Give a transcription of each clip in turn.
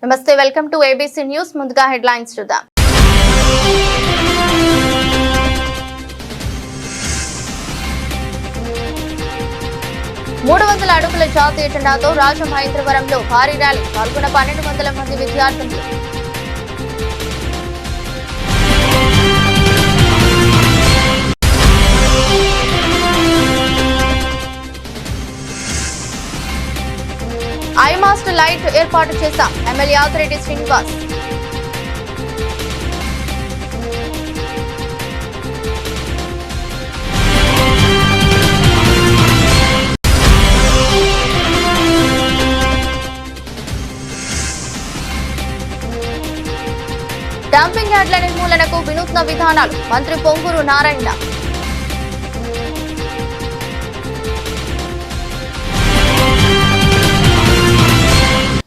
నమస్తే, welcome to ABC news. ముందుగా headlines చూద్దాం. మూడు 300 అడుగుల జాతీయ జెండాతో రాజమహేంద్రవరంలో భారీ ర్యాలీ, పాల్గొన్న 1200 మంది విద్యార్థులు. ఐమాస్ట్ లైట్ ఏర్పాటు చేశాం, ఎమ్మెల్యే ఆదిరెడ్డి శ్రీనివాస్. డంపింగ్ యార్డ్ల నిర్మూలనకు వినూత్న విధానాలు, మంత్రి పొంగూరు నారాయణ.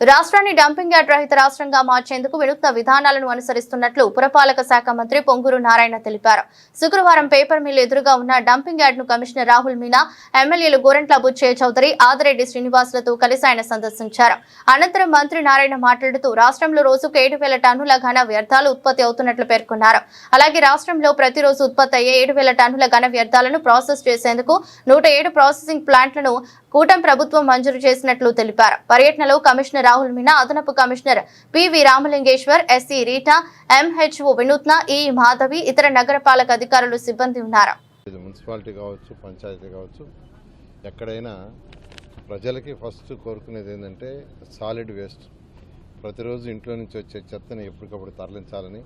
రాష్ట్రాన్ని డంపింగ్ యార్డ్ రహిత రాష్ట్రంగా మార్చేందుకు వినూత్న విధానాలను అనుసరిస్తున్నట్లు పురపాలక శాఖ మంత్రి పొంగూరు నారాయణ తెలిపారు. శుక్రవారం పేపర్ మిల్ ఎదురుగా ఉన్న డంపింగ్ యార్డ్ ను కమిషనర్ రాహుల్ మీనా, ఎమ్మెల్యేలు గోరంట్ల బుచ్చయ్య చౌదరి, ఆదిరెడ్డి శ్రీనివాసులతో కలిసి ఆయన సందర్శించారు. అనంతరం మంత్రి నారాయణ మాట్లాడుతూ రాష్ట్రంలో రోజుకు 7,000 టన్నుల ఘన వ్యర్థాలు ఉత్పత్తి అవుతున్నట్లు పేర్కొన్నారు. అలాగే రాష్ట్రంలో ప్రతిరోజు ఉత్పత్తి అయ్యే 7,000 టన్నుల ఘన వ్యర్థాలను ప్రాసెస్ చేసేందుకు 107 ప్రాసెసింగ్ ప్లాంట్లను కూటమి ప్రభుత్వం మంజూరు చేసినట్లు తెలిపారు. పర్యటనలో కమిషనర్ రాహుల్ మీనా, అదనపు commissioner PV Ramalingeswar, SC Rita, MHO వినూత్న, ఈ మాధవి, ఇతర నగరపాలక అధికారులు, సిబ్బంది ఉన్నారు. మున్సిపాలిటీ కావచ్చు, పంచాయతీ కావచ్చు, ఎక్కడైనా ప్రజలకి ఫస్ట్ కోరుకునేది ఏంటంటే సాలిడ్ వేస్ట్. ప్రతిరోజు ఇంట్లో నుంచి వచ్చే చెత్తని ఎప్పటికప్పుడు తరలించాలని,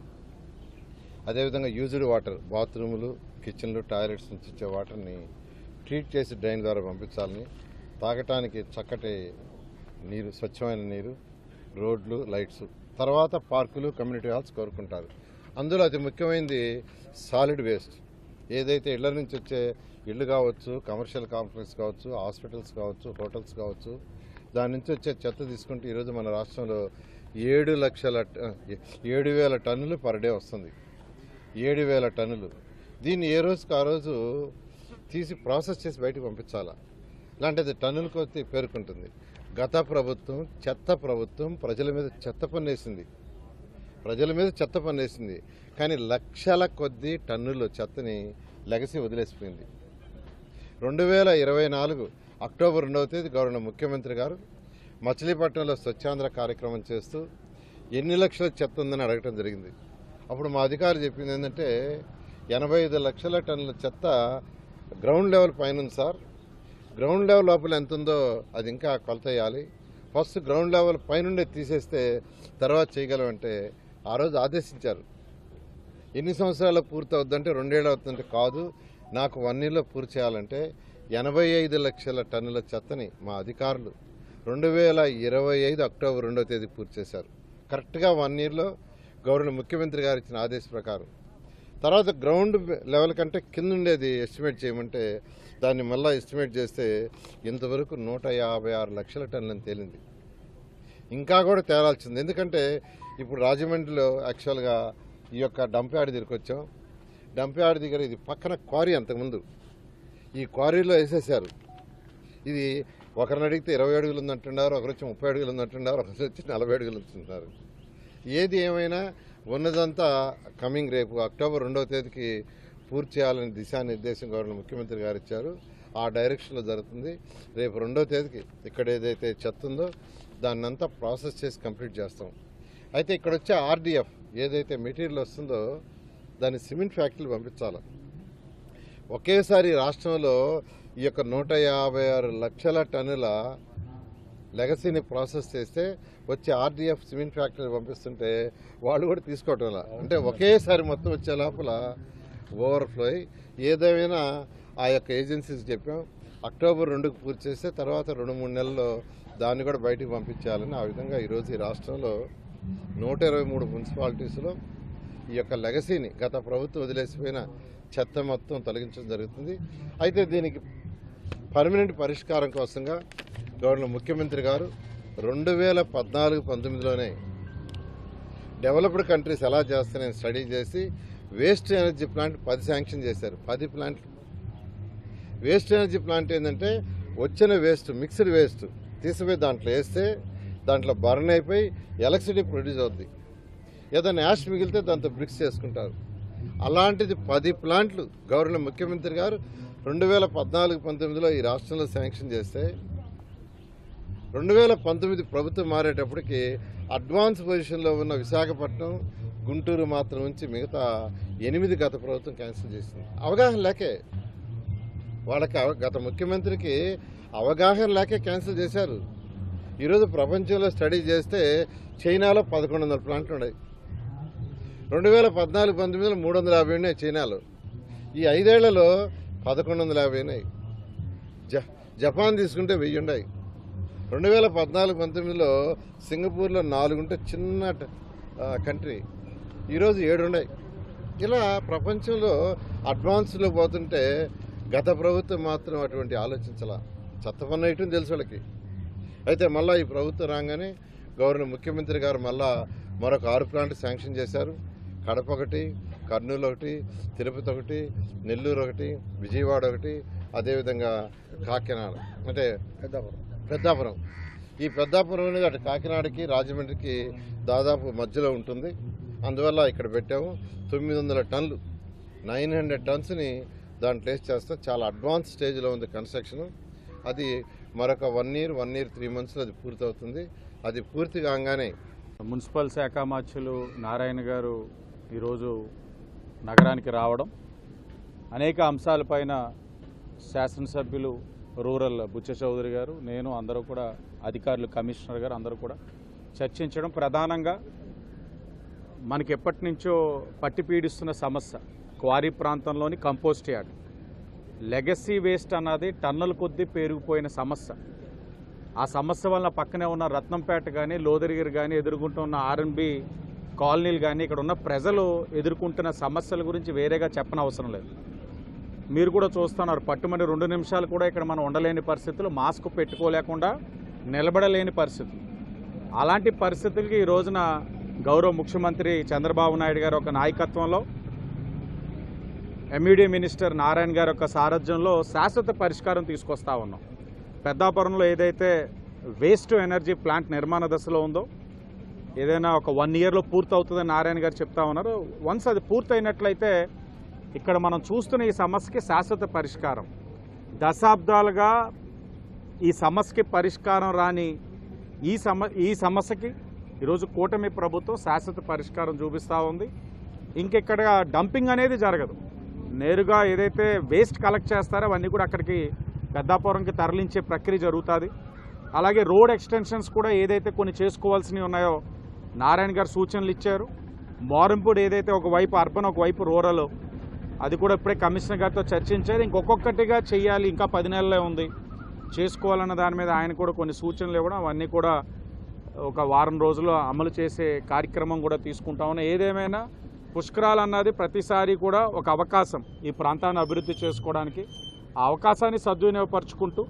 అదేవిధంగా యూజ్డ్ వాటర్, బాత్రూములు, కిచెన్లు, టాయిలెట్స్ నుంచి వచ్చే వాటర్ని ట్రీట్ చేసి డ్రైన్ ద్వారా పంపించాలని, తాగటానికి చక్కటి నీరు, స్వచ్ఛమైన నీరు, రోడ్లు, లైట్స్, తర్వాత పార్కులు, కమ్యూనిటీ హాల్స్ కోరుకుంటారు. అందులో అతి ముఖ్యమైనది సాలిడ్ వేస్ట్. ఏదైతే ఇళ్ల నుంచి వచ్చే ఇళ్ళు కావచ్చు, కమర్షియల్ కాంప్లెక్స్ కావచ్చు, హాస్పిటల్స్ కావచ్చు, హోటల్స్ కావచ్చు, దాని నుంచి వచ్చే చెత్త తీసుకుంటే ఈరోజు మన రాష్ట్రంలో 7,000 టన్నులు పర్ డే వస్తుంది. 7,000 టన్నులు. దీన్ని ఏ రోజుకి ఆ రోజు తీసి ప్రాసెస్ చేసి బయటకు పంపించాలా. ఇలాంటిది టన్నుల కొద్ది పేర్కొంటుంది. గత ప్రభుత్వం, చెత్త ప్రభుత్వం ప్రజల మీద చెత్త పన్నేసింది. కానీ లక్షల కొద్ది టన్నుల చెత్తని లెగసి వదిలేసిపోయింది. 2024 అక్టోబర్ 2వ తేదీ గవర్నర్ ముఖ్యమంత్రి గారు మచిలీపట్నంలో స్వచ్ఛాంధ్ర కార్యక్రమం చేస్తూ ఎన్ని లక్షల చెత్త ఉందని అడగటం జరిగింది. అప్పుడు మా అధికారులు చెప్పింది ఏంటంటే 85 లక్షల టన్నుల చెత్త గ్రౌండ్ లెవెల్ పైన ఉంది సార్. గ్రౌండ్ లెవెల్ లోపల ఎంత ఉందో అది ఇంకా కొలత వేయాలి. ఫస్ట్ గ్రౌండ్ లెవెల్ పైనుండే తీసేస్తే తర్వాత చేయగలమంటే ఆ రోజు ఆదేశించారు. ఎన్ని సంవత్సరాల్లో పూర్తి అవుద్దంటే 2 ఏళ్ళు అవుతుందంటే కాదు, నాకు 1 ఇయర్లో పూర్తి చేయాలంటే 85 లక్షల టన్నుల చెత్తని మా అధికారులు 2025 అక్టోబర్ 2వ తేదీ పూర్తి చేశారు. కరెక్ట్గా 1 ఇయర్లో గవర్నర్ ముఖ్యమంత్రి గారు ఇచ్చిన ఆదేశ ప్రకారం. తర్వాత గ్రౌండ్ లెవెల్ కంటే కింద ఉండేది ఎస్టిమేట్ చేయమంటే దాన్ని మళ్ళీ ఎస్టిమేట్ చేస్తే ఇంతవరకు 156 లక్షల టన్నులని తేలింది. ఇంకా కూడా తేలాల్సింది. ఎందుకంటే ఇప్పుడు రాజమండ్రిలో యాక్చువల్గా ఈ యొక్క డంప్ యార్డ్ దగ్గరికి వచ్చాం. డంప్ యార్డ్ దగ్గర ఇది పక్కన క్వారీ, అంతకుముందు ఈ క్వారీలో వేసేసారు. ఇది ఒకరిని అడిగితే 20 అడుగులు ఉందంటున్నారు, ఒకరు వచ్చి 30 అడుగులు ఉందంటున్నారు, ఒకరు వచ్చి 40 అడుగులు ఉంటున్నారు. ఏది ఏమైనా ఉన్నదంతా కమింగ్ రేపు అక్టోబర్ 2వ తేదీకి పూర్తి చేయాలని దిశానిర్దేశం గవర్నర్ ముఖ్యమంత్రి గారు ఇచ్చారు. ఆ డైరెక్షన్లో జరుగుతుంది. రేపు 2వ తేదీకి ఇక్కడ ఏదైతే చెత్త ఉందో దాన్ని అంతా ప్రాసెస్ చేసి కంప్లీట్ చేస్తాం. అయితే ఇక్కడ వచ్చే ఆర్డీఎఫ్ ఏదైతే మెటీరియల్ వస్తుందో దాన్ని సిమెంట్ ఫ్యాక్టరీలు పంపించాలి. ఒకేసారి రాష్ట్రంలో ఈ యొక్క 156 లక్షల టన్నుల లెగసీని ప్రాసెస్ చేస్తే వచ్చే ఆర్డీఎఫ్ సిమెంట్ ఫ్యాక్టరీ పంపిస్తుంటే వాళ్ళు కూడా తీసుకోవటం అంటే ఒకేసారి మొత్తం వచ్చే లోపల ఓవర్ఫ్లో. ఏదేమైనా ఆ యొక్క ఏజెన్సీస్ చెప్పాం అక్టోబర్ 2కి పూర్తి చేస్తే తర్వాత 2-3 నెలల్లో దాన్ని కూడా బయటికి పంపించాలని. ఆ విధంగా ఈరోజు ఈ రాష్ట్రంలో 123 మున్సిపాలిటీస్లో ఈ యొక్క లెగసీని, గత ప్రభుత్వం వదిలేసిపోయిన చెత్త మొత్తం తొలగించడం జరుగుతుంది. అయితే దీనికి పర్మనెంట్ పరిష్కారం కోసంగా గవర్నర్ ముఖ్యమంత్రి గారు 2014-19లోనే డెవలప్డ్ కంట్రీస్ ఎలా చేస్తారని స్టడీ చేసి వేస్ట్ ఎనర్జీ ప్లాంట్ 10 శాంక్షన్ చేశారు. 10 ప్లాంట్లు. వేస్ట్ ఎనర్జీ ప్లాంట్ ఏంటంటే వచ్చిన వేస్ట్, మిక్స్డ్ వేస్ట్ తీసిపోయి దాంట్లో వేస్తే దాంట్లో బర్న్ అయిపోయి ఎలక్ట్రిసిటీ ప్రొడ్యూస్ అవుద్ది. ఏదైనా యాష్ మిగిలితే దాంతో బ్రిక్స్ చేసుకుంటారు. అలాంటిది 10 ప్లాంట్లు గవర్నర్ ముఖ్యమంత్రి గారు 2014-19లో ఈ రాష్ట్రంలో శాంక్షన్ చేస్తే 2019 ప్రభుత్వం మారేటప్పటికి అడ్వాన్స్ పొజిషన్లో ఉన్న విశాఖపట్నం, గుంటూరు మాత్రం నుంచి మిగతా 8 గత ప్రభుత్వం క్యాన్సిల్ చేసింది. అవగాహన లేకే, వాళ్ళకి గత ముఖ్యమంత్రికి అవగాహన లేకే క్యాన్సిల్ చేశారు. ఈరోజు ప్రపంచంలో స్టడీ చేస్తే చైనాలో 1100 ప్లాంట్లు ఉన్నాయి. 2014-19లో 350 ఉన్నాయి చైనాలో. ఈ 5 ఏళ్లలో 1150 ఉన్నాయి. జపాన్ తీసుకుంటే 1000 ఉన్నాయి. 2014-19లో సింగపూర్లో 4 ఉంటే చిన్న కంట్రీ, ఈరోజు 7 ఉన్నాయి. ఇలా ప్రపంచంలో అడ్వాన్స్లో పోతుంటే గత ప్రభుత్వం మాత్రం అటువంటి ఆలోచించాల. చెత్త పన్ను వేయటం తెలుసు వాళ్ళకి. అయితే మళ్ళీ ఈ ప్రభుత్వం రాగానే గవర్నర్ ముఖ్యమంత్రి గారు మళ్ళా మరొక 6 ప్లాంట్ శాంక్షన్ చేశారు. కడప ఒకటి, కర్నూలు ఒకటి, తిరుపతి ఒకటి, నెల్లూరు ఒకటి, విజయవాడ ఒకటి, అదేవిధంగా కాకినాడ అంటే పెద్దాపురం. ఈ పెద్దాపురం అనేది అటు కాకినాడకి రాజమండ్రికి దాదాపు మధ్యలో ఉంటుంది. అందువల్ల ఇక్కడ పెట్టాము. 900 టన్నులు 900 టన్స్ని దాంట్లో ప్లేస్ చేస్తాం. చాలా అడ్వాన్స్ స్టేజ్లో ఉంది కన్స్ట్రక్షన్. అది మరొక 1 year 3 monthsలో అది పూర్తవుతుంది. అది పూర్తి కాగానే మున్సిపల్ శాఖ మంత్రులు నారాయణ గారు ఈరోజు నగరానికి రావడం, అనేక అంశాలపైన శాసనసభ్యులు రూరల్ బుచ్చ చౌదరి గారు, నేను అందరూ కూడా అధికారులు, కమిషనర్ గారు అందరూ కూడా చర్చించడం, ప్రధానంగా మనకి ఎప్పటి నుంచో పట్టి పీడిస్తున్న సమస్య క్వారీ ప్రాంతంలోని కంపోస్ట్ యార్డ్. లెగసీ వేస్ట్ అన్నది టన్నుల కొద్దీ పెరిగిపోయిన సమస్య. ఆ సమస్య వల్ల పక్కనే ఉన్న రత్నంపేట కానీ, లోదరిగిరి కానీ ఎదుర్కొంటున్న ఆర్ఎన్బి కాలనీలు కానీ, ఇక్కడ ఉన్న ప్రజలు ఎదుర్కొంటున్న సమస్యల గురించి వేరేగా చెప్పనవసరం లేదు. మీరు కూడా చూస్తున్నారు, పట్టుమని 2 నిమిషాలు కూడా ఇక్కడ మనం ఉండలేని పరిస్థితులు, మాస్క్ పెట్టుకోలేకుండా నిలబడలేని పరిస్థితులు. అలాంటి పరిస్థితులకి ఈ రోజున గౌరవ ముఖ్యమంత్రి చంద్రబాబు నాయుడు గారి ఒక నాయకత్వంలో, ఎంఈడీ మినిస్టర్ నారాయణ గారి యొక్క సారథ్యంలో శాశ్వత పరిష్కారం తీసుకొస్తా ఉన్నాం. పెద్దాపురంలో ఏదైతే వేస్ట్ ఎనర్జీ ప్లాంట్ నిర్మాణ దశలో ఉందో, ఏదైనా ఒక 1 yearలో పూర్తవుతుందని నారాయణ గారు చెప్తా ఉన్నారు. వన్స్ అది పూర్తయినట్లయితే ఇక్కడ మనం చూస్తున్న ఈ సమస్యకి శాశ్వత పరిష్కారం. దశాబ్దాలుగా ఈ సమస్యకి పరిష్కారం రాని ఈ సమస్యకి ఈరోజు కూటమి ప్రభుత్వం శాశ్వత పరిష్కారం చూపిస్తూ ఉంది. ఇంకెక్కడ డంపింగ్ అనేది జరగదు. నేరుగా ఏదైతే వేస్ట్ కలెక్ట్ చేస్తారో అవన్నీ కూడా అక్కడికి పెద్దాపురంకి తరలించే ప్రక్రియ జరుగుతుంది. అలాగే రోడ్ ఎక్స్టెన్షన్స్ కూడా ఏదైతే కొన్ని చేసుకోవాల్సినవి ఉన్నాయో నారాయణ గారు సూచనలు ఇచ్చారు. మోరంపూడి ఏదైతే ఒకవైపు అర్బన్ ఒకవైపు రూరల్, అది కూడా ఇప్పుడే కమిషనర్ గారితో చర్చించారు. ఇంకొకటిగా చేయాలి, ఇంకా 10 నెలలే ఉంది చేసుకోవాలన్న దాని మీద ఆయన కూడా కొన్ని సూచనలు ఇవ్వడం, అవన్నీ కూడా ఒక 1 వారం రోజుల్లో అమలు చేసే కార్యక్రమం కూడా తీసుకుంటా ఉన్నాం. ఏదేమైనా పుష్కరాలు అన్నది ప్రతిసారి కూడా ఒక అవకాశం ఈ ప్రాంతాన్ని అభివృద్ధి చేసుకోవడానికి. ఆ అవకాశాన్ని సద్వినియోగపరుచుకుంటూ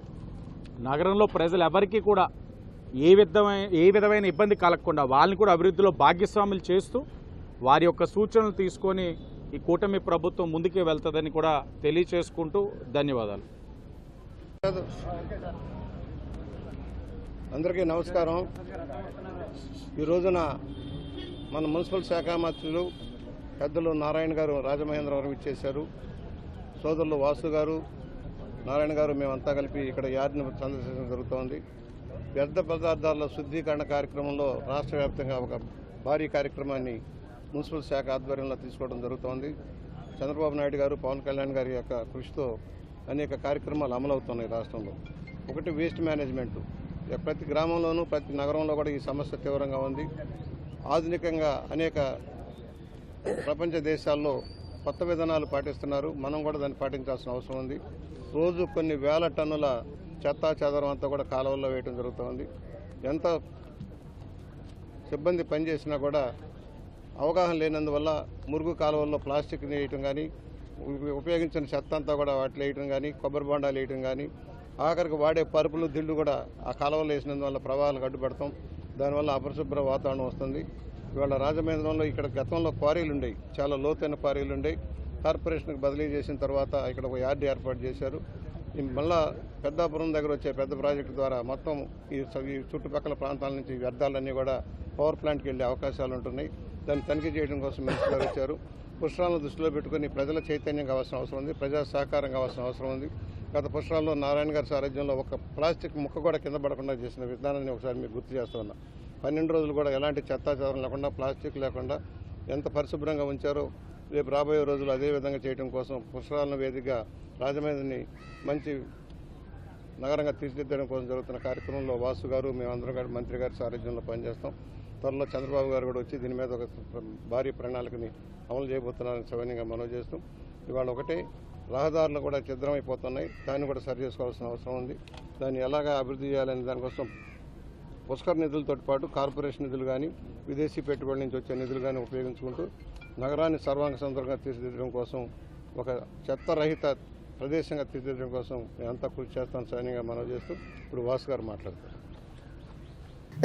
నగరంలో ప్రజలు ఎవరికీ కూడా ఏ విధమైన ఇబ్బంది కలగకుండా వాళ్ళని కూడా అభివృద్ధిలో భాగస్వాములు చేస్తూ వారి యొక్క సూచనలు తీసుకొని ఈ కూటమి ప్రభుత్వం ముందుకే వెళ్తుందని కూడా తెలియచేసుకుంటూ ధన్యవాదాలు. అందరికీ నమస్కారం. ఈ రోజున మన మున్సిపల్ శాఖ మంత్రులు పెద్దలు నారాయణ గారు రాజమహేంద్రవరం ఇచ్చేశారు. సోదరులు వాసు గారు, నారాయణ గారు, మేమంతా కలిపి ఇక్కడ యార్డ్ని సందర్శించడం జరుగుతోంది. వ్యర్థ పదార్థాల శుద్ధీకరణ కార్యక్రమంలో రాష్ట్ర వ్యాప్తంగా ఒక భారీ కార్యక్రమాన్ని మున్సిపల్ శాఖ ఆధ్వర్యంలో తీసుకోవడం జరుగుతోంది. చంద్రబాబు నాయుడు గారు, పవన్ కళ్యాణ్ గారి యొక్క కృషితో అనేక కార్యక్రమాలు అమలవుతున్నాయి రాష్ట్రంలో. ఒకటి వేస్ట్ మేనేజ్మెంట్. ప్రతి గ్రామంలోనూ ప్రతి నగరంలో కూడా ఈ సమస్య తీవ్రంగా ఉంది. ఆధునికంగా అనేక ప్రపంచ దేశాల్లో కొత్త విధానాలు పాటిస్తున్నారు. మనం కూడా దాన్ని పాటించాల్సిన అవసరం ఉంది. రోజు కొన్ని వేల టన్నుల చెత్తా చెదరం అంతా కూడా కాలువల్లో వేయడం జరుగుతుంది. ఎంత సిబ్బంది పనిచేసినా కూడా అవగాహన లేనందువల్ల మురుగు కాలువల్లో ప్లాస్టిక్ని వేయటం కానీ, ఉపయోగించిన చెత్త అంతా కూడా వాటిలో వేయటం కానీ, కొబ్బరి బొండాలు వేయటం కానీ, ఆఖరికి వాడే పరుపులు దిళ్ళు కూడా ఆ కాలువలో వేసినందువల్ల ప్రవాహాలకు అడ్డుపడతాం. దానివల్ల అపరిశుభ్ర వాతావరణం వస్తుంది. ఇవాళ రాజమహేంద్రంలో ఇక్కడ గతంలో క్వారీలు ఉండేవి, చాలా లోతైన క్వారీలు ఉండేవి. కార్పొరేషన్కి బదిలీ చేసిన తర్వాత ఇక్కడ ఒక యార్డ్ ఏర్పాటు చేశారు. మళ్ళా పెద్దాపురం దగ్గర వచ్చే పెద్ద ప్రాజెక్టు ద్వారా మొత్తం ఈ చుట్టుపక్కల ప్రాంతాల నుంచి వ్యర్థాలన్నీ కూడా పవర్ ప్లాంట్కి వెళ్ళే అవకాశాలు ఉంటున్నాయి. దాన్ని తనిఖీ చేయడం కోసం మినిస్టర్ గారు వచ్చారు. పుష్కరాలను దృష్టిలో పెట్టుకుని ప్రజల చైతన్యం కావాల్సిన అవసరం ఉంది, ప్రజా సహకారం కావాల్సిన అవసరం ఉంది. గత పుష్కరాల్లో నారాయణ గారి సారథ్యంలో ఒక ప్లాస్టిక్ ముక్క కూడా కింద పడకుండా చేసిన విధానాన్ని ఒకసారి మీకు గుర్తు చేస్తున్నా. 12 రోజులు కూడా ఎలాంటి చెత్తాచెదరం లేకుండా, ప్లాస్టిక్ లేకుండా ఎంత పరిశుభ్రంగా ఉంచారో రేపు రాబోయే రోజులు అదే విధంగా చేయడం కోసం పుష్కరాలను వేదికగా రాజమండ్రిని మంచి నగరంగా తీర్చిదిద్దడం కోసం జరుగుతున్న కార్యక్రమంలో వాసు గారు మేమందరం గారు మంత్రి గారి సారథ్యంలో పనిచేస్తాం. త్వరలో చంద్రబాబు గారు కూడా వచ్చి దీని మీద ఒక భారీ ప్రణాళికని అమలు చేయబోతున్నారని సవినయంగా మనవి చేస్తూ, ఇవాళ ఒకటే రహదారులు కూడా ఛిద్రమైపోతున్నాయి, దాన్ని కూడా సరి చేసుకోవాల్సిన అవసరం ఉంది. దాన్ని ఎలాగా అభివృద్ధి చేయాలనే దానికోసం పుష్కర్ నిధులతో పాటు కార్పొరేషన్ నిధులు కానీ, విదేశీ పెట్టుబడుల నుంచి వచ్చే నిధులు కానీ ఉపయోగించుకుంటూ నగరాన్ని సర్వాంగ సుందరంగా తీర్చిదిద్దడం కోసం, ఒక చెత్తరహిత ప్రదేశంగా తీర్చిదిద్దడం కోసం మేమంతా కృషి చేస్తాం సైన్యంగా మనవి చేస్తూ ఇప్పుడు వాసు గారు మాట్లాడతారు.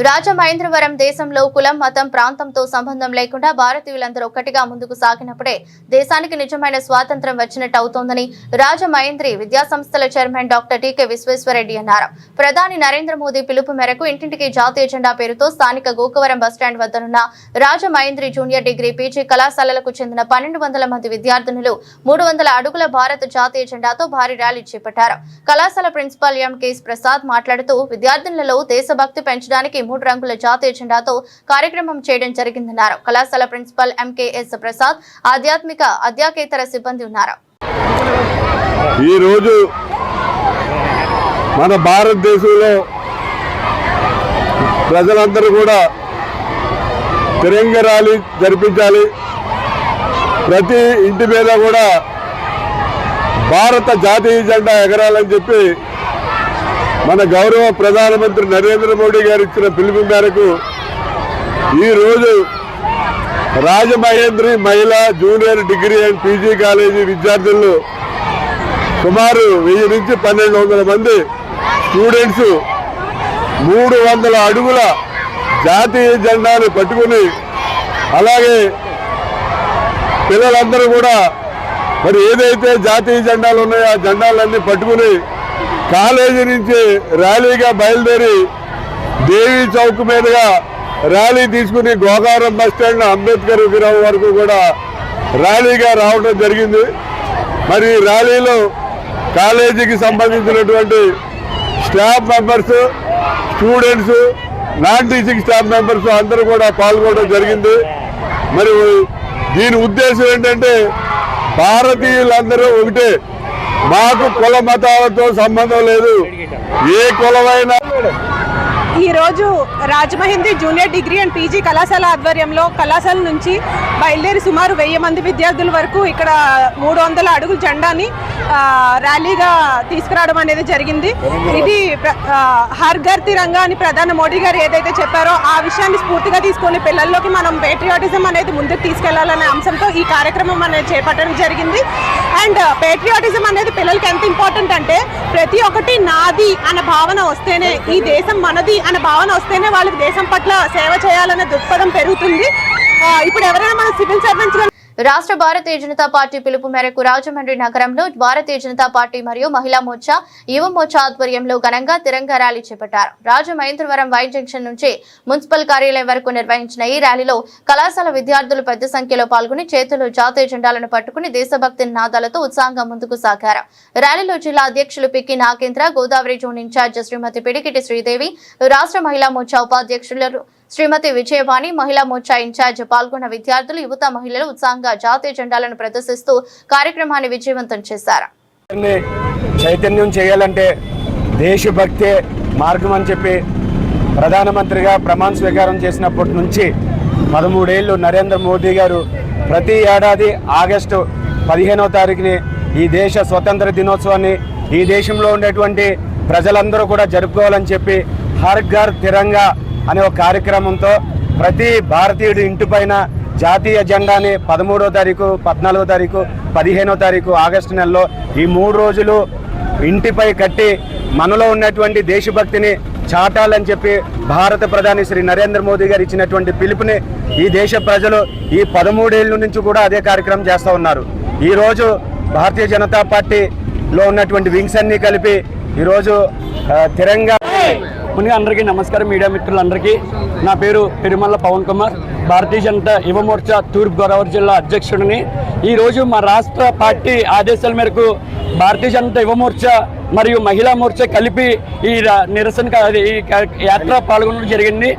రాజమహేంద్రవరం దేశంలో కులం, మతం, ప్రాంతంతో సంబంధం లేకుండా భారతీయులందరూ ఒక్కటిగా ముందుకు సాగినప్పుడే దేశానికి నిజమైన స్వాతంత్ర్యం వచ్చినట్టు అవుతోందని రాజమహేంద్రి విద్యాసంస్థల చైర్మన్ డాక్టర్ టీకే విశ్వేశ్వరరెడ్డి అన్నారు. ప్రధాని నరేంద్ర మోదీ పిలుపు మేరకు ఇంటింటికి జాతీయ జెండా పేరుతో స్థానిక గోకవరం బస్టాండ్ వద్దనున్న రాజమహేంద్రి జూనియర్ డిగ్రీ పీజీ కళాశాలలకు చెందిన 1200 మంది విద్యార్థినులు 300 అడుగుల భారత జాతీయ జెండాతో భారీ ర్యాలీ చేపట్టారు. కళాశాల ప్రిన్సిపాల్ ఎంకేఎస్ ప్రసాద్ మాట్లాడుతూ విద్యార్థినులలో దేశభక్తి పెంచడానికి 3 రంగుల జాతీయ జెండాతో కార్యక్రమం చేయడం జరిగిందన్నారు. కళాశాల ప్రిన్సిపల్ ఎంకేఎస్ ప్రసాద్, ఆధ్యాత్మిక అధ్యాకేతర సిబ్బంది ఉన్నారు. ఈరోజు మన భారతదేశంలో ప్రజలందరూ కూడా తిరంగ ర్యాలీ జరిపించాలి. ప్రతి ఇంటి మీద కూడా భారత జాతీయ జెండా ఎగరాలని చెప్పి మన గౌరవ ప్రధానమంత్రి నరేంద్ర మోడీ గారు ఇచ్చిన పిలుపు మేరకు ఈరోజు రాజమహేంద్రి మహిళా junior degree and PG college విద్యార్థులు సుమారు 1000 నుంచి 1200 మంది స్టూడెంట్స్ 300 అడుగుల జాతీయ జెండాను పట్టుకుని, అలాగే పిల్లలందరూ కూడా మరి ఏదైతే జాతీయ జెండాలు ఉన్నాయో ఆ జెండాలన్నీ పట్టుకుని కాలేజీ నుంచి ర్యాలీగా బయలుదేరి దేవీ చౌక్ మీదుగా ర్యాలీ తీసుకుని గోకారం బస్టాండ్ అంబేద్కర్ విగ్రహం వరకు కూడా ర్యాలీగా రావడం జరిగింది. మరి ర్యాలీలో కాలేజీకి సంబంధించినటువంటి staff members, students, non teaching staff members అందరూ కూడా పాల్గొనడం జరిగింది. మరి దీని ఉద్దేశం ఏంటంటే భారతీయులందరూ ఒకటే, మాకు కుల మతాలతో సంబంధం లేదు, ఏ కులమైనా. ఈరోజు Rajamahendri junior degree and PG కళాశాల ఆధ్వర్యంలో కళాశాల నుంచి బయలుదేరి సుమారు 1000 మంది విద్యార్థుల వరకు ఇక్కడ 300 అడుగుల జెండాని ర్యాలీగా తీసుకురావడం అనేది జరిగింది. ఇది హర్ ఘర్ తిరంగా అని ప్రధాని మోడీ గారు ఏదైతే చెప్పారో ఆ విషయాన్ని స్ఫూర్తిగా తీసుకొని పిల్లల్లోకి మనం పేట్రియాటిజం అనేది ముందుకు తీసుకెళ్లాలనే అంశంతో ఈ కార్యక్రమం అనేది చేపట్టడం జరిగింది. అండ్ పేట్రియాటిజం అనేది పిల్లలకి ఎంత ఇంపార్టెంట్ అంటే ప్రతి ఒక్కటి నాది అనే భావన వస్తేనే, ఈ దేశం మనది అనే భావన వస్తేనే వాళ్ళకి దేశం పట్ల సేవ చేయాలనే దృక్పథం పెరుగుతుంది. ఇప్పుడు ఎవరైనా మన సివిల్ సర్వెంట్స్ రాష్ట్ర భారతీయ జనతా పార్టీ పిలుపు మేరకు రాజమండ్రి నగరంలో భారతీయ జనతా పార్టీ మరియు మహిళా మోర్చా, యువ మోర్చా ఆధ్వర్యంలో ఘనంగా తిరంగా ర్యాలీ చేపట్టారు. రాజమహేంద్రవరం వై జంక్షన్ నుంచి మున్సిపల్ కార్యాలయం వరకు నిర్వహించిన ఈ ర్యాలీలో కళాశాల విద్యార్థులు పెద్ద సంఖ్యలో పాల్గొని చేతుల్లో జాతీయ జెండాలను పట్టుకుని దేశభక్తి నాదాలతో ఉత్సాహంగా ముందుకు సాగారు. ర్యాలీలో జిల్లా అధ్యక్షులు పిక్కి నాగేంద్ర, గోదావరి జోన్ ఇన్ఛార్జ్ శ్రీమతి పిడికిటి శ్రీదేవి, రాష్ట్ర మహిళా మోర్చా ఉపాధ్యక్షులు శ్రీమతి విజయవాణి, మహిళా మోర్చా ఇన్ఛార్జ్ పాల్గొన్న విద్యార్థులు, యువత, మహిళలు ఉత్సాహంగా జాతీయ జెండాలను ప్రదర్శిస్తూ కార్యక్రమాన్ని విజయవంతం చేశారు. చైతన్యం చేయాలంటే దేశభక్తే మార్గం అని చెప్పి ప్రధానమంత్రిగా ప్రమాణ స్వీకారం చేసినప్పటి నుంచి 13 ఏళ్ళు నరేంద్ర మోదీ గారు ప్రతి ఏడాది ఆగస్టు 15వ తారీఖుని ఈ దేశ స్వతంత్ర దినోత్సవాన్ని ఈ దేశంలో ఉండేటువంటి ప్రజలందరూ కూడా జరుపుకోవాలని చెప్పి హర్ ఘర్ తిరంగా అనే ఒక కార్యక్రమంతో ప్రతి భారతీయుడి ఇంటిపైన జాతీయ జెండాని 13వ తారీఖు, 14వ తారీఖు, 15వ తారీఖు ఆగస్టు నెలలో ఈ 3 రోజులు ఇంటిపై కట్టి మనలో ఉన్నటువంటి దేశభక్తిని చాటాలని చెప్పి భారత ప్రధాని శ్రీ నరేంద్ర మోదీ గారు ఇచ్చినటువంటి పిలుపుని ఈ దేశ ప్రజలు ఈ 13 ఏళ్ళ నుంచి కూడా అదే కార్యక్రమం చేస్తూ ఉన్నారు. ఈరోజు భారతీయ జనతా పార్టీ లో ఉన్నటువంటి వింగ్స్ అన్నీ కలిపి ఈరోజు తిరంగా. ముందుగా అందరికీ నమస్కారం, మీడియా మిత్రులందరికీ. నా పేరు పెరుమల్ల పవన్ కుమార్, భారతీయ జనతా యువ మోర్చా తూర్పుగోదావరి జిల్లా అధ్యక్షుడిని. ఈరోజు మా రాష్ట్ర పార్టీ ఆదేశాల మేరకు భారతీయ జనతా యువ మోర్చా మరియు మహిళా మోర్చా కలిపి ఈ నిరసన ఈ యాత్ర పాల్గొనడం జరిగింది.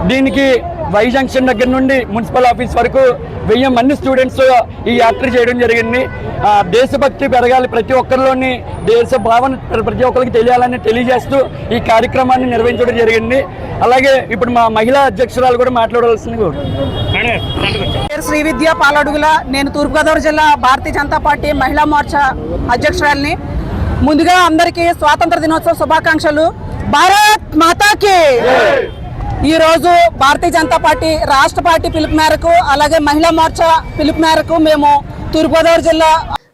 దీనికి వై జంక్షన్ దగ్గర నుండి మున్సిపల్ ఆఫీస్ వరకు 1000 మంది స్టూడెంట్స్ ఈ యాత్ర చేయడం జరిగింది. దేశభక్తి పెరగాలి, ప్రతి ఒక్కరిలోని దేశ భావన ప్రతి ఒక్కరికి తెలియజేస్తూ ఈ కార్యక్రమాన్ని నిర్వహించడం జరిగింది. అలాగే ఇప్పుడు మా మహిళా అధ్యక్షురాలు కూడా మాట్లాడవలసింది. శ్రీ విద్యా పాలడుగుల, నేను తూర్పుగోదావరి జిల్లా భారతీయ జనతా పార్టీ మహిళా మోర్చా అధ్యక్షురాలిని. ముందుగా అందరికీ స్వాతంత్ర దినోత్సవ శుభాకాంక్షలు. భారత్ మాతాకి. ఈరోజు భారతీయ జనతా పార్టీ రాష్ట్ర పార్టీ పిలుపు మేరకు, అలాగే మహిళా మోర్చా పిలుపు మేరకు మేము తూర్పుగోదావరి జిల్లా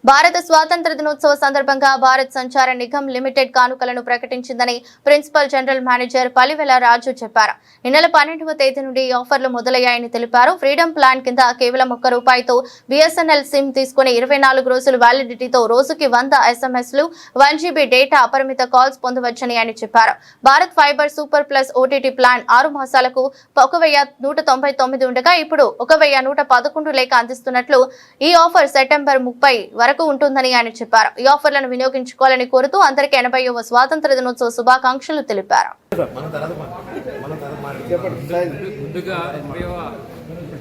భారత స్వాతంత్ర దినోత్సవ సందర్భంగా భారత్ సంచార నిగమ్ లిమిటెడ్ కానుకలను ప్రకటించిందని principal general manager Palivela Raju చెప్పారు. ఈ నెల 12వ తేదీ నుండి ఈ ఆఫర్లు మొదలయ్యాయని తెలిపారు. ఫ్రీడమ్ ప్లాన్ కింద కేవలం ₹1 BSNL సిమ్ తీసుకుని 24 రోజులు వ్యాలిడిటీతో రోజుకి 100 SMSలు 1 GB డేటా అపరిమిత కాల్స్ పొందవచ్చని ఆయన చెప్పారు. Bharat fibre super plus OTT plan 6 మాసాలకు 1199 ఉండగా ఇప్పుడు 1111 లేక అందిస్తున్నట్లు. ఈ ఆఫర్ సెప్టెంబర్ 30 వరకు ఉంటుందని ఆయన చెప్పారు. ఈ ఆఫర్లను వినియోగించుకోవాలని కోరుతూ అందరికీ 80వ స్వాతంత్ర దినోత్సవ శుభాకాంక్షలు తెలిపారు. ముందుగా 80వ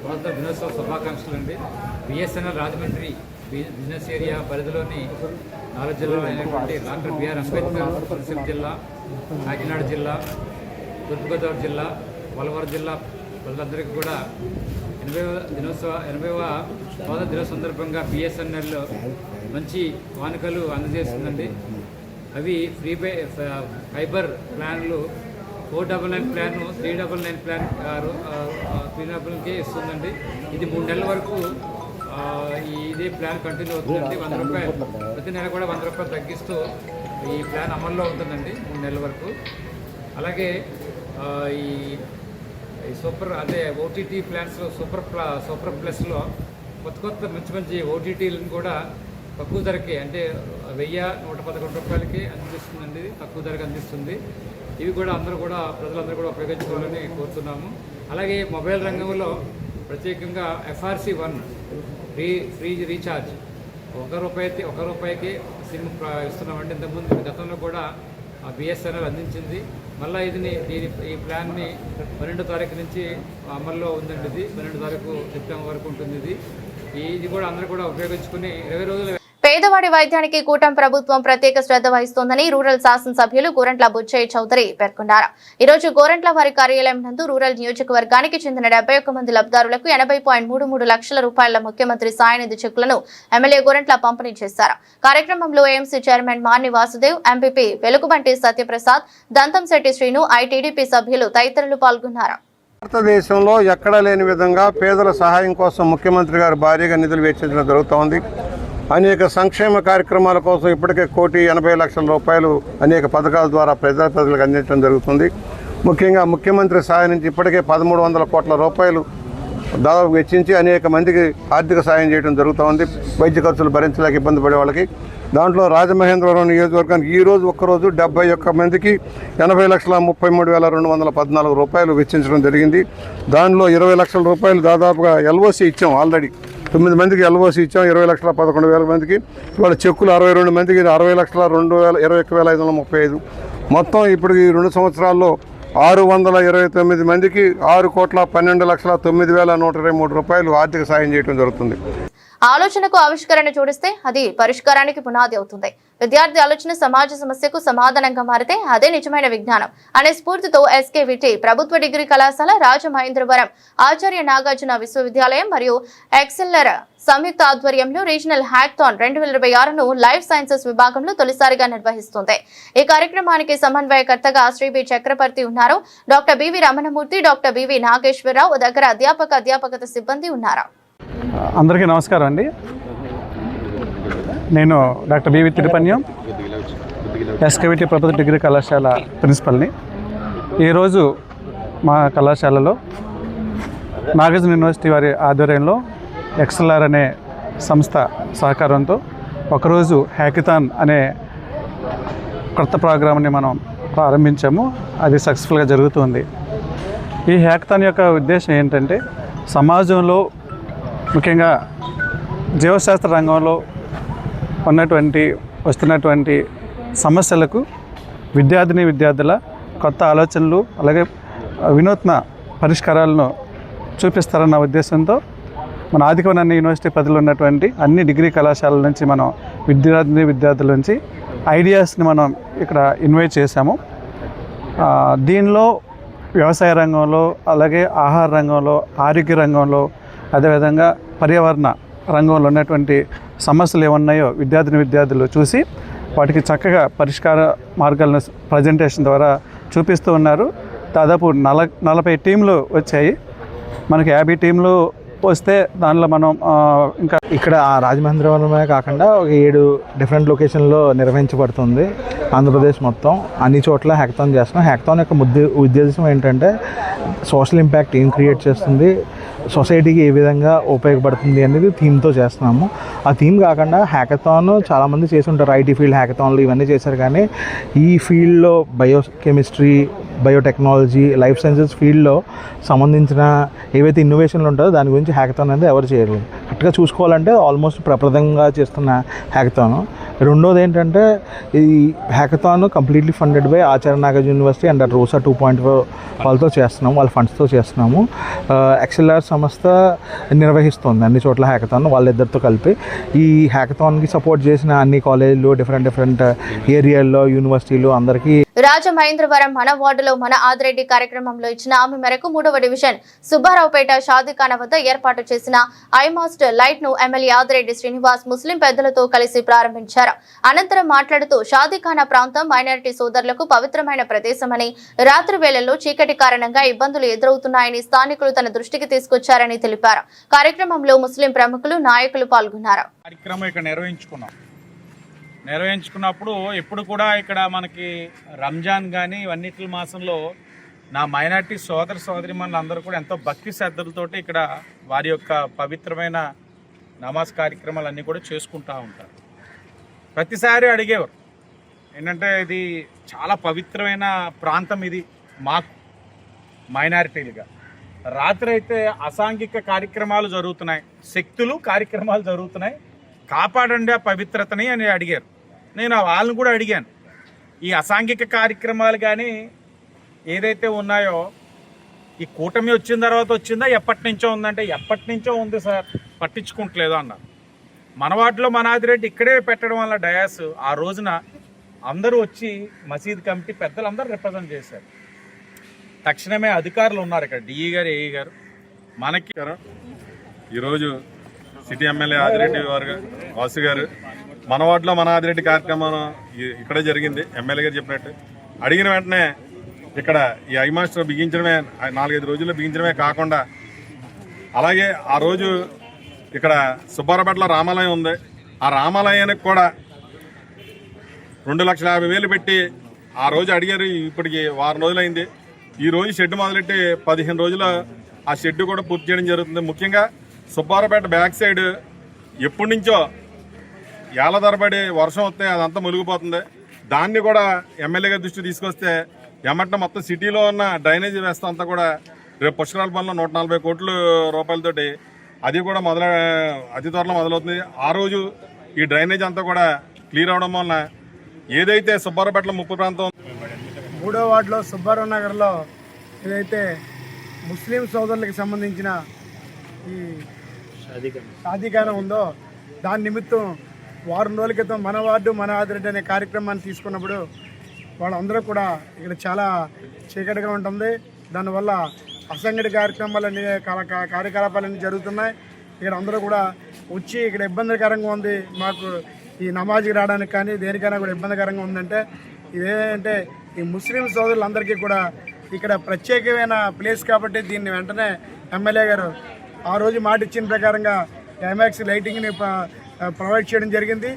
స్వాతంత్ర దినోత్సవ శుభాకాంక్షలు అండి. BSNL రాజమండ్రి బిజినెస్ ఏరియా పరిధిలోని 4 జిల్లాలు అయినటువంటి డాక్టర్ బిఆర్ అంబేద్కర్ కోనసీమ జిల్లా, కాకినాడ జిల్లా, తూర్పుగోదావరి జిల్లా, వలవరం జిల్లా ప్రజలందరికీ కూడా 80వ స్వాతంత్ర దినోత్సవ సందర్భంగా BSNL మంచి కానుకలు అందజేస్తుందండి. అవి ఫైబర్ ప్లాన్లు 499 ప్లాన్, 399 ప్లాన్ 399కే ఇస్తుందండి. ఇది 3 నెలల వరకు ఇదే ప్లాన్ కంటిన్యూ అవుతుందండి. ₹100 ప్రతి నెల కూడా ₹100 తగ్గిస్తూ ఈ ప్లాన్ అమల్లో ఉంటుందండి 3 నెలల వరకు. అలాగే ఈ సూపర్ అదే OTT ప్లాన్స్ సూపర్ ప్లస్లో కొత్త మంచి OTTలను కూడా తక్కువ ధరకే, అంటే ₹1111 అందిస్తుందండి. తక్కువ ధరకు అందిస్తుంది. ఇవి కూడా ప్రజలందరూ కూడా ఉపయోగించుకోవాలని కోరుతున్నాము. అలాగే మొబైల్ రంగంలో ప్రత్యేకంగా FRC1 ఫ్రీ రీఛార్జ్ ₹1కి సిమ్ ఇస్తున్నామండి. ఇంతకుముందు గతంలో కూడా BSNL అందించింది. మళ్ళీ ఈ ప్లాన్ని 12వ తారీఖు నుంచి అమల్లో ఉందండి. ఇది 12వ తారీఖు సెప్టెంబర్ వరకు ఉంటుంది. ఇది కూడా అందరూ కూడా ఉపయోగించుకుని 20 రోజులు. పేదవాడి వైద్యానికి కూటమి ప్రభుత్వం ప్రత్యేక శ్రద్ధ వహిస్తోందని రూరల్ శాసనసభ్యులు గోరంట్ల బుచ్చయ్య చౌదరి పేర్కొన్నారు. ఈ రోజు గోరంట్ల వారి కార్యాలయం నందు రూరల్ నియోజకవర్గానికి చెందిన 71 మంది లబ్ధిదారులకు 80.33 లక్షల రూపాయల ముఖ్యమంత్రి సాయనిధి చెక్కులను ఎమ్మెల్యే గోరంట్ల పంపిణీ చేశారు. కార్యక్రమంలో AMC chairman Marni Vasudev, MPP Velugubanti Satyaprasad, Dantamsetti Srinu, ITDP సభ్యులు తదితరులు పాల్గొన్నారు. భారతదేశంలో ఎక్కడా లేని విధంగా పేదల సహాయం కోసం ముఖ్యమంత్రి గారు భారీగా నిధులు వెచ్చించడం జరుగుతోంది. అనేక సంక్షేమ కార్యక్రమాల కోసం ఇప్పటికే ₹1,80,00,000 అనేక పథకాల ద్వారా ప్రజలకు అందించడం జరుగుతుంది. ముఖ్యంగా ముఖ్యమంత్రి సాయం నుంచి ఇప్పటికే ₹1,300 కోట్ల దాదాపు వెచ్చించి అనేక మందికి ఆర్థిక సాయం చేయడం జరుగుతోంది. వైద్య ఖర్చులు భరించలేక ఇబ్బంది పడే వాళ్ళకి. దాంట్లో రాజమహేంద్రవరం నియోజకవర్గానికి ఈరోజు ఒక్కరోజు 71 మందికి ₹80,33,214 వెచ్చించడం జరిగింది. దానిలో ₹20 లక్షల దాదాపుగా LOC ఇచ్చాం. ఆల్రెడీ 9 మందికి LOC ఇచ్చాం. 20,11,000 మందికి. ఇవాళ చెక్కులు 62 మందికి 60,21,535. మొత్తం ఇప్పుడు ఈ 2 సంవత్సరాల్లో 629 మందికి ₹6,12,09,123 ఆర్థిక సాయం చేయడం జరుగుతుంది. ఆలోచనకు ఆవిష్కరణ జోడిస్తే అది పరిష్కారానికి పునాది అవుతుంది. విద్యార్థి ఆలోచన సమాజ సమస్యకు సమాధానంగా మారితే అదే నిజమైన విజ్ఞానం అనే స్ఫూర్తితో SKVT ప్రభుత్వ డిగ్రీ కళాశాల, రాజమహేంద్రవరం ఆచార్య నాగార్జున విశ్వవిద్యాలయం మరియు ఎక్సెల్లర్ సంయుక్త ఆధ్వర్యంలో రీజనల్ హ్యాక్థాన్ 2026ను లైఫ్ సైన్సెస్ విభాగంలో తొలిసారిగా నిర్వహిస్తుంది. ఈ కార్యక్రమానికి సమన్వయకర్తగా శ్రీ బి చక్రవర్తి ఉన్నారు. Doctor BV Ramanamurthy, doctor BV Nageswararao దగ్గర అధ్యాపకత సిబ్బంది ఉన్నారు. అందరికీ నమస్కారం అండి. నేను డాక్టర్ BV తిరుపన్యం, SKVT ప్రభుత్వ డిగ్రీ కళాశాల ప్రిన్సిపల్ని. ఈరోజు మా కళాశాలలో నాగార్జున యూనివర్సిటీ వారి ఆధ్వర్యంలో ఎక్సెల్ఆర్ అనే సంస్థ సహకారంతో ఒకరోజు హ్యాకథాన్ అనే కొత్త ప్రోగ్రామ్ని మనం ప్రారంభించాము. అది సక్సెస్ఫుల్గా జరుగుతుంది. ఈ హ్యాకథాన్ యొక్క ఉద్దేశం ఏంటంటే సమాజంలో ముఖ్యంగా జీవశాస్త్ర రంగంలో వస్తున్నటువంటి సమస్యలకు విద్యార్థుల కొత్త ఆలోచనలు అలాగే వినూత్న పరిష్కారాలను చూపిస్తారన్న ఉద్దేశంతో మన ఆదికవనం యూనివర్సిటీ పరిధిలో ఉన్నటువంటి అన్ని డిగ్రీ కళాశాలల నుంచి మనం విద్యార్థుల నుంచి ఐడియాస్ని మనం ఇక్కడ ఇన్వైట్ చేశాము. దీనిలో వ్యవసాయ రంగంలో అలాగే ఆహార రంగంలో, ఆరోగ్య రంగంలో, అదేవిధంగా పర్యావరణ రంగంలో ఉన్నటువంటి సమస్యలు ఏమున్నాయో విద్యార్థులు చూసి వాటికి చక్కగా పరిష్కార మార్గాలను ప్రజెంటేషన్ ద్వారా చూపిస్తూ ఉన్నారు. దాదాపు 40 టీంలు వచ్చాయి. మనకి 50 టీంలు వస్తే దానిలో మనం ఇంకా ఇక్కడ రాజమహేంద్రవరమే కాకుండా ఒక 7 డిఫరెంట్ లొకేషన్లో నిర్వహించబడుతుంది. ఆంధ్రప్రదేశ్ మొత్తం అన్ని చోట్ల హ్యాకథాన్ చేస్తున్నాం. హ్యాకథాన్ యొక్క ఉద్దేశం ఏంటంటే సోషల్ ఇంపాక్ట్ ఏం క్రియేట్ చేస్తుంది, సొసైటీకి ఏ విధంగా ఉపయోగపడుతుంది అనేది థీమ్తో చేస్తున్నాము. ఆ థీమ్ కాకుండా హ్యాకథాన్ చాలామంది చేసి ఉంటారు, ఐటీ ఫీల్డ్ హ్యాకథాన్లు ఇవన్నీ చేశారు. కానీ ఈ ఫీల్డ్లో బయోకెమిస్ట్రీ, బయోటెక్నాలజీ, లైఫ్ సైన్సెస్ ఫీల్డ్లో సంబంధించిన ఏవైతే ఇన్నోవేషన్లు ఉంటాయో దాని గురించి హ్యాకథాన్ అనేది ఎవరు చేయలేదు. కరెక్ట్గా చూసుకోవాలంటే ఆల్మోస్ట్ ప్రప్రదంగా చేస్తున్న హ్యాకథాన్. రెండోది ఏంటంటే ఈ hackathon completely funded by Acharya Nagarjuna university and రోసా 2.0 వాళ్ళతో చేస్తున్నాము, వాళ్ళ ఫండ్స్తో చేస్తున్నాము. ఎక్సెల్ఆర్ సంస్థ నిర్వహిస్తుంది అన్ని చోట్ల హ్యాకథాన్ వాళ్ళిద్దరితో కలిపి. ఈ హ్యాకథాన్కి సపోర్ట్ చేసిన అన్ని కాలేజీలు, డిఫరెంట్ ఏరియాల్లో, యూనివర్సిటీలు అందరికీ రాజమహేంద్రవరం మన వార్డులో మన ఆదిరెడ్డి కార్యక్రమంలో ఇచ్చిన హామీ మేరకు 3వ డివిజన్ సుబ్బారావుపేట షాదీఖానా వద్ద ఏర్పాటు చేసిన ఐమాస్ట్ లైట్ ను ఎమ్మెల్యే ఆదిరెడ్డి శ్రీనివాస్ ముస్లిం పెద్దలతో కలిసి ప్రారంభించారు. అనంతరం మాట్లాడుతూ షాదీఖానా ప్రాంతం మైనారిటీ సోదరులకు పవిత్రమైన ప్రదేశమని, రాత్రి వేళల్లో చీకటి కారణంగా ఇబ్బందులు ఎదురవుతున్నాయని స్థానికులు తన దృష్టికి తీసుకొచ్చారని తెలిపారు. కార్యక్రమంలో ముస్లిం ప్రముఖులు, నాయకులు పాల్గొన్నారు. నిర్వహించుకున్నప్పుడు ఎప్పుడు కూడా ఇక్కడ మనకి రంజాన్ కానీ ఇవన్నిటి మాసంలో నా మైనార్టీ సోదరిమణులు అందరూ కూడా ఎంతో భక్తి శ్రద్ధలతోటి ఇక్కడ వారి యొక్క పవిత్రమైన నమాజ్ కార్యక్రమాలన్నీ కూడా చేసుకుంటూ ఉంటారు. ప్రతిసారి అడిగేవారు ఏంటంటే ఇది చాలా పవిత్రమైన ప్రాంతం, ఇది మాకు మైనారిటీలుగా. రాత్రి అయితే అసాంఘిక కార్యక్రమాలు జరుగుతున్నాయి, శక్తులు కార్యక్రమాలు జరుగుతున్నాయి, కాపాడండి ఆ పవిత్రతని అని అడిగారు. నేను వాళ్ళని కూడా అడిగాను, ఈ అసాంఘిక కార్యక్రమాలు కానీ ఏదైతే ఉన్నాయో ఈ కూటమి వచ్చిన తర్వాత వచ్చిందా, ఎప్పటి నుంచో ఉందంటే ఎప్పటి నుంచో ఉంది సార్, పట్టించుకుంటలేదు అన్నారు. మన వాటిలో మన ఆదిరెడ్డి ఇక్కడే పెట్టడం వల్ల డయాస్ ఆ రోజున అందరూ వచ్చి మసీద్ కమిటీ పెద్దలందరూ రిప్రజెంట్ చేశారు. తక్షణమే అధికారులు ఉన్నారు ఇక్కడ, డిఈ గారు, ఏఈ గారు. మనకి ఈరోజు సిటీ ఎమ్మెల్యే ఆదిరెడ్డి వాసు గారు మన వార్డులో మన ఆదిరెడ్డి కార్యక్రమం ఇక్కడే జరిగింది. ఎమ్మెల్యే గారు చెప్పినట్టు అడిగిన వెంటనే ఇక్కడ ఈ ఐ మాస్టర్ బిగించడమే 4-5 రోజుల్లో బిగించడమే కాకుండా, అలాగే ఆ రోజు ఇక్కడ సుబ్బారావుపేటలో రామాలయం ఉంది, ఆ రామాలయానికి కూడా 2,50,000 పెట్టి ఆ రోజు అడిగారు. ఇప్పటికి వారం రోజులైంది. ఈ రోజు షెడ్ మొదలెట్టి 15 రోజులు ఆ షెడ్ కూడా పూర్తి చేయడం జరుగుతుంది. ముఖ్యంగా సుబ్బారావుపేట బ్యాక్ సైడ్ ఎప్పటి నుంచో ఏళ్ల తరబడి వర్షం వస్తే అదంతా మునిగిపోతుంది. దాన్ని కూడా ఎమ్మెల్యే గారి దృష్టి తీసుకొస్తే ఎమ్మట మొత్తం సిటీలో ఉన్న డ్రైనేజీ వ్యవస్థ అంతా కూడా రేపు పుష్కరాల పనులు 140 కోట్ల రూపాయలతోటి అది కూడా అతి త్వరలో మొదలవుతుంది. ఆ రోజు ఈ డ్రైనేజ్ అంతా కూడా క్లియర్ అవడం వలన ఏదైతే సుబ్బారావుపేటలో ముప్పు ప్రాంతం 3వ వార్డులో సుబ్బారావు నగర్లో ఏదైతే ముస్లిం సోదరులకు సంబంధించిన ఈ షాదీఖానా ఉందో దాని నిమిత్తం వారం రోజుల క్రితం మన వార్డు మన ఆదిరెడ్డి అనే కార్యక్రమాన్ని తీసుకున్నప్పుడు వాళ్ళందరూ కూడా ఇక్కడ చాలా చీకటిగా ఉంటుంది. దానివల్ల అసంఘటిత కార్యక్రమాలన్నీ కార్యకలాపాలన్నీ జరుగుతున్నాయి. ఇక్కడ అందరూ కూడా వచ్చి ఇక్కడ ఇబ్బందికరంగా ఉంది, మాకు ఈ నమాజ్కి రావడానికి కానీ దేనికైనా కూడా ఇబ్బందికరంగా ఉందంటే ఇదేంటే ఈ ముస్లిం సోదరులందరికీ కూడా ఇక్కడ ప్రత్యేకమైన ప్లేస్ కాబట్టి దీన్ని వెంటనే ఎమ్మెల్యే గారు ఆ రోజు మాట ఇచ్చిన ప్రకారంగా ఐమాక్స్ లైటింగ్ని ప్రొవైడ్ చేయడం జరిగింది.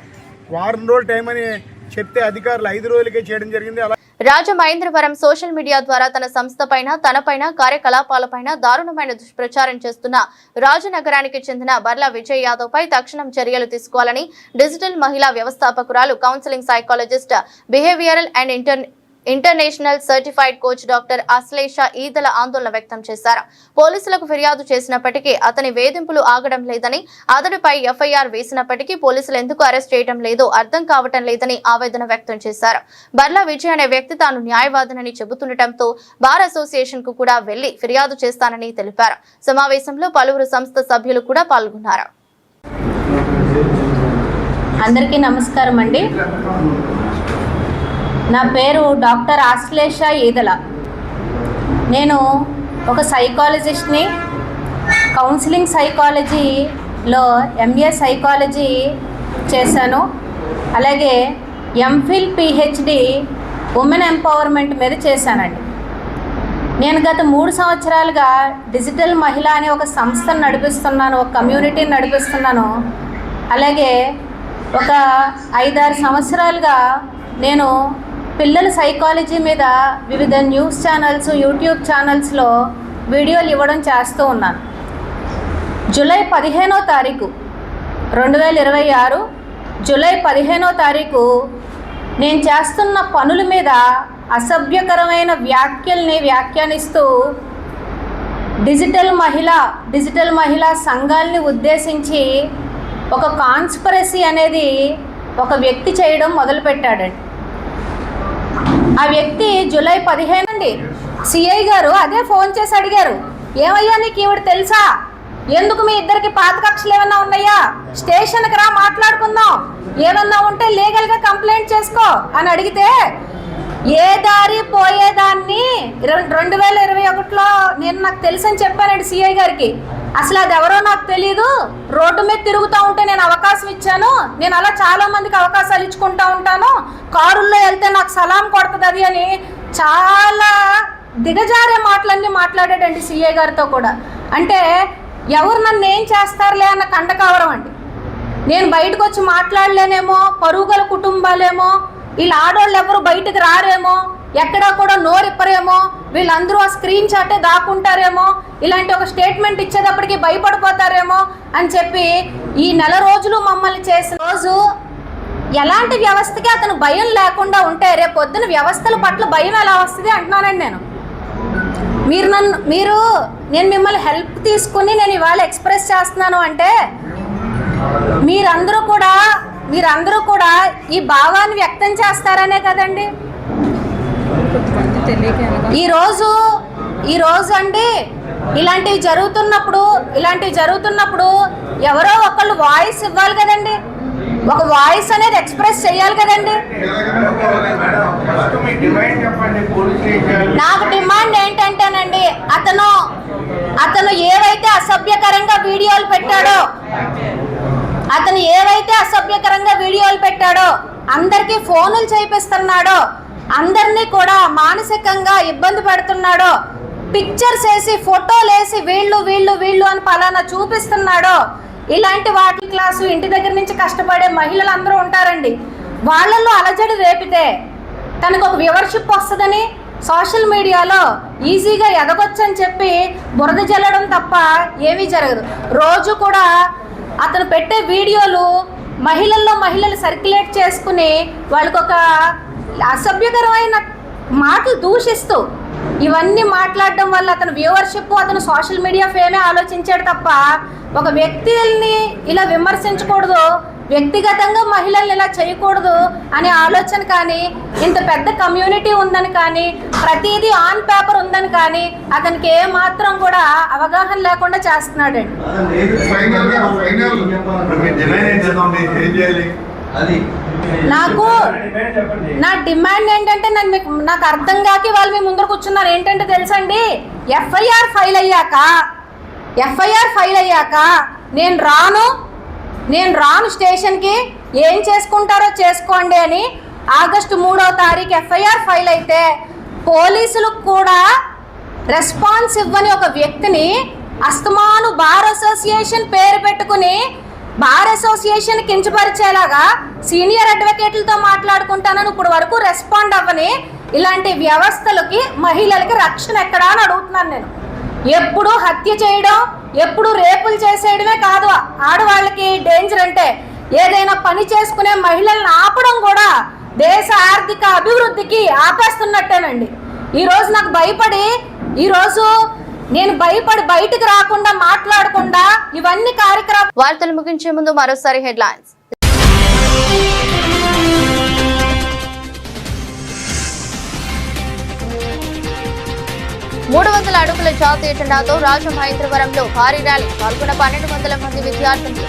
వారం రోజులు టైం అని చెప్తే అధికారులు 5 రోజులకే చేయడం జరిగింది. అలా రాజమహేంద్రవరం సోషల్ మీడియా ద్వారా తన సంస్థపైన తనపైన కార్యకలాపాలపైన దారుణమైన దుష్ప్రచారం చేస్తున్న రాజనగరానికి చెందిన బర్ల విజయ్ యాదవ్ పై తక్షణం చర్యలు తీసుకోవాలని డిజిటల్ మహిళా వ్యవస్థాపకురాలు counselling psychologist behavioural and international certified coach doctor Ashlesha Edala ఆందోళన వ్యక్తం చేశారు. పోలీసులకు ఫిర్యాదు చేసినప్పటికీ అతని వేధింపులు ఆగడం లేదని, అతడిపై ఎఫ్ఐఆర్ వేసినప్పటికీ పోలీసులు ఎందుకు అరెస్ట్ చేయడం లేదో అర్థం కావటం లేదని ఆవేదన వ్యక్తం చేశారు. బర్ల విజయ్ అనే వ్యక్తి తాను న్యాయవాదినని చెబుతుండటంతో బార్ అసోసియేషన్ కు కూడా వెళ్లి ఫిర్యాదు చేస్తానని తెలిపారు. సమావేశంలో పలువురు సంస్థ సభ్యులు కూడా పాల్గొన్నారు. అందరికీ నమస్కారం అండి. నా పేరు డాక్టర్ అశ్లేష ఈదల. నేను ఒక సైకాలజిస్ట్ని. కౌన్సిలింగ్ సైకాలజీలో ఎంఏ సైకాలజీ చేశాను. అలాగే ఎంఫిల్ పిహెచ్డి ఉమెన్ ఎంపవర్మెంట్ మీద చేశానండి. నేను గత 3 సంవత్సరాలుగా డిజిటల్ మహిళ అనే ఒక సంస్థను నడిపిస్తున్నాను, ఒక కమ్యూనిటీని నడిపిస్తున్నాను. అలాగే ఒక 5-6 సంవత్సరాలుగా నేను పిల్లల సైకాలజీ మీద వివిధ న్యూస్ ఛానల్స్, యూట్యూబ్ ఛానల్స్లో వీడియోలు ఇవ్వడం చేస్తూ ఉన్నాను. జూలై 15వ తారీఖు 2026 జూలై 15వ తారీఖు నేను చేస్తున్న పనుల మీద అసభ్యకరమైన వ్యాఖ్యల్ని వ్యాఖ్యానిస్తూ డిజిటల్ మహిళా సంఘాలని ఉద్దేశించి ఒక కాన్స్పిరసీ అనేది ఒక వ్యక్తి చేయడం మొదలుపెట్టాడండి. ఆ వ్యక్తి జూలై 15 అండి సిఐ గారు అదే ఫోన్ చేసి అడిగారు, ఏమయ్యా నీకు ఈవిడ తెలుసా, ఎందుకు మీ ఇద్దరికి పాత కక్షలు ఏమన్నా ఉన్నాయా, స్టేషన్కి రా మాట్లాడుకుందాం, ఏమన్నా ఉంటే లీగల్గా కంప్లైంట్ చేసుకో అని అడిగితే, ఏ దారి పోయేదాన్ని 2021లో నేను నాకు తెలుసు అని చెప్పానండి సిఐ గారికి. అసలు అది ఎవరో నాకు తెలియదు, రోడ్డు మీద తిరుగుతూ ఉంటే నేను అవకాశం ఇచ్చాను, నేను అలా చాలా మందికి అవకాశాలు ఇచ్చుకుంటూ ఉంటాను, కారుల్లో వెళ్తే నాకు సలాం కొడుతుంది అది అని చాలా దిగజారే మాటలన్నీ మాట్లాడాడండి సిఐ గారితో కూడా. అంటే ఎవరు నన్ను ఏం చేస్తారులే అన్న కండకావరం అండి. నేను బయటకు వచ్చి మాట్లాడలేనేమో, పరుగుల కుటుంబాలేమో, వీళ్ళ ఆడవాళ్ళు ఎవరు బయటకు రారేమో, ఎక్కడా కూడా నోరిప్పరేమో, వీళ్ళందరూ ఆ స్క్రీన్ షాటే దాక్కుంటారేమో, ఇలాంటి ఒక స్టేట్మెంట్ ఇచ్చేటప్పటికి భయపడిపోతారేమో అని చెప్పి ఈ 4 రోజులు మమ్మల్ని చేసిన రోజు ఎలాంటి వ్యవస్థకి అతను భయం లేకుండా ఉంటే రేపు పొద్దున వ్యవస్థల పట్ల భయం ఎలా వస్తుంది అంటున్నానండి నేను. నేను మిమ్మల్ని హెల్ప్ తీసుకుని నేను ఇవాళ ఎక్స్ప్రెస్ చేస్తున్నాను అంటే మీరందరూ కూడా ఈ భావాన్ని వ్యక్తం చేస్తారనే కదండి. ఈరోజు అండి ఇలాంటివి జరుగుతున్నప్పుడు ఎవరో ఒకళ్ళు వాయిస్ ఇవ్వాలి కదండి, ఒక వాయిస్ అనేది ఎక్స్ప్రెస్ చేయాలి కదండి. నాకు డిమాండ్ ఏంటంటేనండి, అతను ఏవైతే అసభ్యకరంగా వీడియోలు పెట్టాడో అందరికీ ఫోనులు చేయిస్తున్నాడో, అందరినీ కూడా మానసికంగా ఇబ్బంది పెడుతున్నాడో, పిక్చర్స్ వేసి ఫోటోలు వేసి వీళ్ళు అని పలానా చూపిస్తున్నాడో, ఇలాంటి వాటి క్లాసు ఇంటి దగ్గర నుంచి కష్టపడే మహిళలు అందరూ ఉంటారండి. వాళ్ళల్లో అలజడి రేపితే తనకు ఒక వ్యూవర్షిప్ వస్తుందని సోషల్ మీడియాలో ఈజీగా ఎదగొచ్చని చెప్పి బురద జల్లడం తప్ప ఏమీ జరగదు. రోజు కూడా అతను పెట్టే వీడియోలు మహిళలు సర్క్యులేట్ చేసుకుని వాళ్ళకు ఒక అసభ్యకరమైన మాటలు దూషిస్తూ ఇవన్నీ మాట్లాడడం వల్ల అతను వ్యూవర్షిప్, అతను సోషల్ మీడియా ఫేమే ఆలోచించాడు తప్ప ఒక వ్యక్తిని ఇలా విమర్శించకూడదు, వ్యక్తిగతంగా మహిళల్ని ఇలా చేయకూడదు అనే ఆలోచన కానీ, ఇంత పెద్ద కమ్యూనిటీ ఉందని కానీ, ప్రతిదీ ఆన్ పేపర్ ఉందని కానీ అతనికి ఏ మాత్రం కూడా అవగాహన లేకుండా చేస్తున్నాడండి. నా డిమాండ్ ఏంటంటే నాకు అర్థం కాకి వాళ్ళు మీ ముందర కూర్చున్నారు. ఏంటంటే తెలుసండి, ఎఫ్ఐఆర్ ఫైల్ అయ్యాక నేను రాను స్టేషన్కి, ఏం చేసుకుంటారో చేసుకోండి అని ఆగస్టు 3వ తారీఖు ఎఫ్ఐఆర్ ఫైల్ అయితే పోలీసులు కూడా రెస్పాన్స్ ఇవ్వని ఒక వ్యక్తిని అస్తమాను బార్ అసోసియేషన్ పేరు పెట్టుకుని బార్ అసోసియేషన్ కించపరిచేలాగా సీనియర్ అడ్వకేట్లతో మాట్లాడుకుంటానని ఇప్పుడు వరకు రెస్పాండ్ అవ్వని ఇలాంటి వ్యవస్థలకి మహిళలకి రక్షణ ఎక్కడా అని అడుగుతున్నాను నేను. ఎప్పుడు హత్య చేయడం, ఎప్పుడు రేపులు చేసేయడమే కాదు ఆడవాళ్ళకి డేంజర్ అంటే, ఏదైనా పని చేసుకునే మహిళలను ఆపడం కూడా దేశ ఆర్థిక అభివృద్ధికి ఆపేస్తున్నట్టేనండి. ఈరోజు నాకు నేను భయపడి బయటకు రాకుండా మాట్లాడకుండా ఇవన్నీ కార్యక్రమాలు. వార్తలు ముగించే ముందు మరోసారి హెడ్లైన్స్. 300 అడుగుల జాతీయ జెండాతో రాజమహేంద్రవరంలో భారీ ర్యాలీ, పాల్గొన్న 1200 మంది విద్యార్థులు.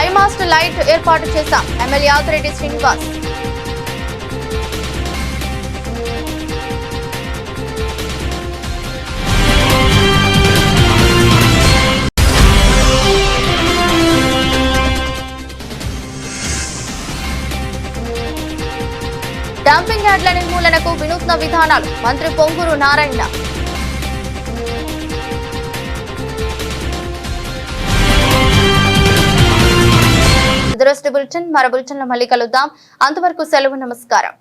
ఐమాస్ట్ లైట్ ఏర్పాటు చేశాం, ఎమ్మెల్యే ఆదిరెడ్డి శ్రీనివాస్. డంపింగ్ యార్డ్ల నిర్మూలనకు వినూత్న విధానాలు, మంత్రి పొంగూరు నారాయణ. మరో బులెటిన్లో మళ్ళీ కలుద్దాం. అంతవరకు సెలవు, నమస్కారం.